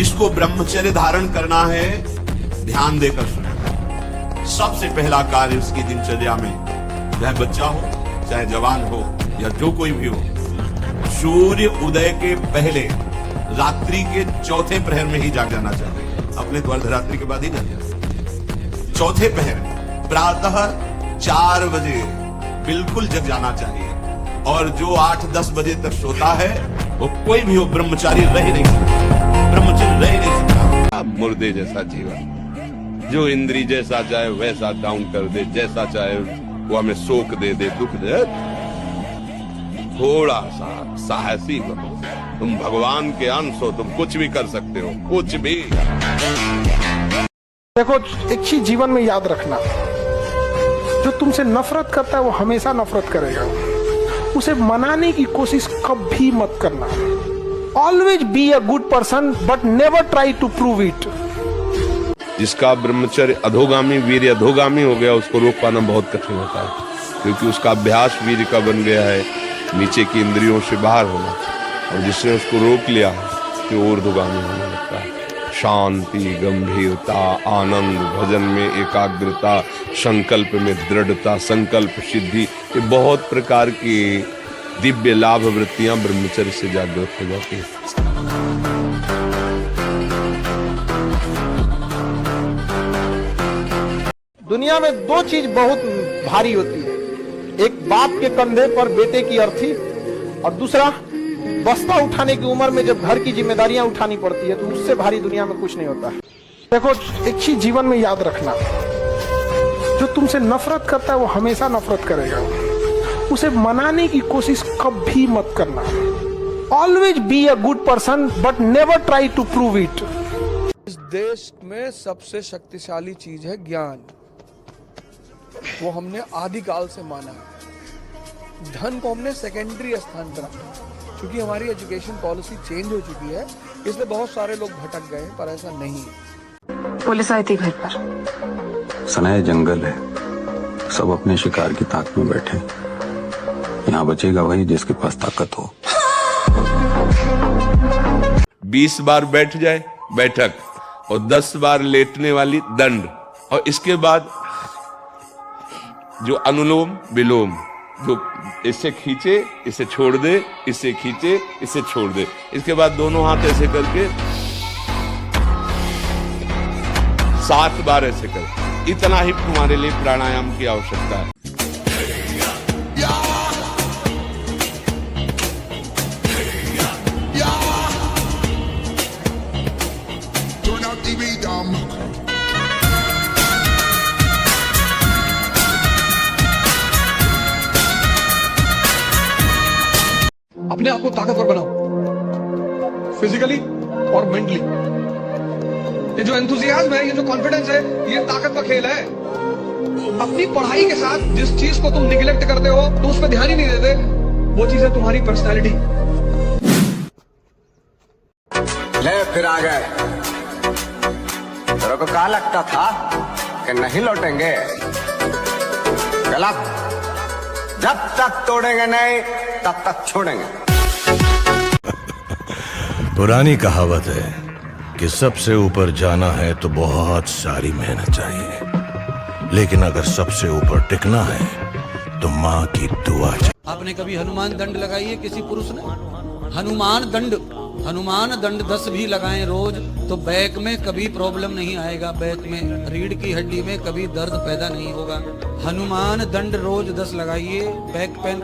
जिसको ब्रह्मचर्य धारण करना है ध्यान देकर सुने। सबसे पहला कार्य उसकी दिनचर्या में, चाहे बच्चा हो चाहे जवान हो या जो कोई भी हो, सूर्य उदय के पहले रात्रि के चौथे प्रहर में ही जाग जाना चाहिए। अपने तो अर्धरात्रि के बाद ही जाग जाना। चौथे प्रहर प्रातः 4 बजे बिल्कुल जग जाना चाहिए। और जो 8-10 बजे तक सोता है वो कोई भी हो ब्रह्मचारी रह नहीं सकता, ब्रह्मचर्य रह नहीं सकता। मुर्दे जैसा जीवन, जो इंद्री जैसा चाहे वैसा डाउन कर दे, जैसा चाहे वो हमें शोक दे दे, दुख दे। थोड़ा सा साहसी बनो, तुम भगवान के अंश हो, तुम कुछ भी कर सकते हो, कुछ भी। देखो, एक चीज जीवन में याद रखना, जो तुमसे नफरत करता है वो हमेशा नफरत करेगा। उसे मनाने की कोशिश कभी मत करना। Always be a good person but never try to prove it. जिसका ब्रह्मचर्य अधोगामी वीर्य अधोगामी हो गया, उसको रोक पाना बहुत कठिन होता है, क्योंकि उसका अभ्यास वीर्य का बन गया है नीचे की इंद्रियों से बाहर होना। और जिसने उसको रोक लिया तो ऊर्ध्वगामी होने लगता है। शांति, गंभीरता, आनंद, भजन में एकाग्रता, संकल्प में दृढ़ता, संकल्प सिद्धि, ये बहुत प्रकार की दिव्य लाभ वृत्तियां ब्रह्मचर्य से जागृत हो जाती है। दुनिया में 2 चीज बहुत भारी होती है, एक बाप के कंधे पर बेटे की अर्थी, और दूसरा बस्ता उठाने की उम्र में जब घर की जिम्मेदारियां उठानी पड़ती है, तो उससे भारी दुनिया में कुछ नहीं होता है। देखो, एक चीज जीवन में याद रखना, जो तुमसे नफरत करता है वो हमेशा नफरत करेगा। उसे मनाने की कोशिश कभी मत करना। Always be a good person but never try to prove it. इस देश में सबसे शक्तिशाली चीज है ज्ञान। वो हमने आदिकाल से माना है। धन को हमने सेकेंडरी स्थान पर रखा, क्योंकि हमारी एजुकेशन पॉलिसी चेंज हो चुकी है, इसलिए बहुत सारे लोग भटक गए, पर ऐसा नहीं है। पुलिस आई थी घर पर। सनाया जंगल है, सब अपने शिकार की ताक में बैठे। यहाँ बचेगा वही जिसके पास ताकत हो। 20 बार बैठ जाए बैठक, और 10 बार लेटने वाली दंड, और इसके बाद जो अनुलोम विलोम, जो इसे खींचे इसे छोड़ दे, इसे खींचे इसे छोड़ दे, इसके बाद दोनों हाथ ऐसे करके 7 बार ऐसे कर। इतना ही तुम्हारे लिए प्राणायाम की आवश्यकता है। अपने आप को ताकतवर बनाओ, फिजिकली और मेंटली। ये जो एंथुसियाज्म है, ये जो कॉन्फिडेंस है, ये ताकत का खेल है। अपनी पढ़ाई के साथ जिस चीज को तुम निगलेक्ट करते हो, तो उस पर ध्यान ही नहीं देते, वो चीज है तुम्हारी पर्सनैलिटी। ले फिर आ गए। तेरे को क्या लगता था कि नहीं लौटेंगे? गलत। जब तक तोड़ेंगे नहीं तब तक छोड़ेंगे। पुरानी कहावत है कि सबसे ऊपर जाना है तो बहुत सारी मेहनत चाहिए, लेकिन अगर सबसे ऊपर टिकना है तो माँ की दुआ चाहिए। आपने कभी हनुमान दंड लगाई है किसी पुरुष ने? हनुमान दंड 10 भी लगाएं रोज तो बैक में कभी प्रॉब्लम नहीं आएगा। बैक में, रीढ़ की हड्डी में कभी दर्द पैदा नहीं होगा। हनुमान दंड रोज 10 लगाइए, बैक पेन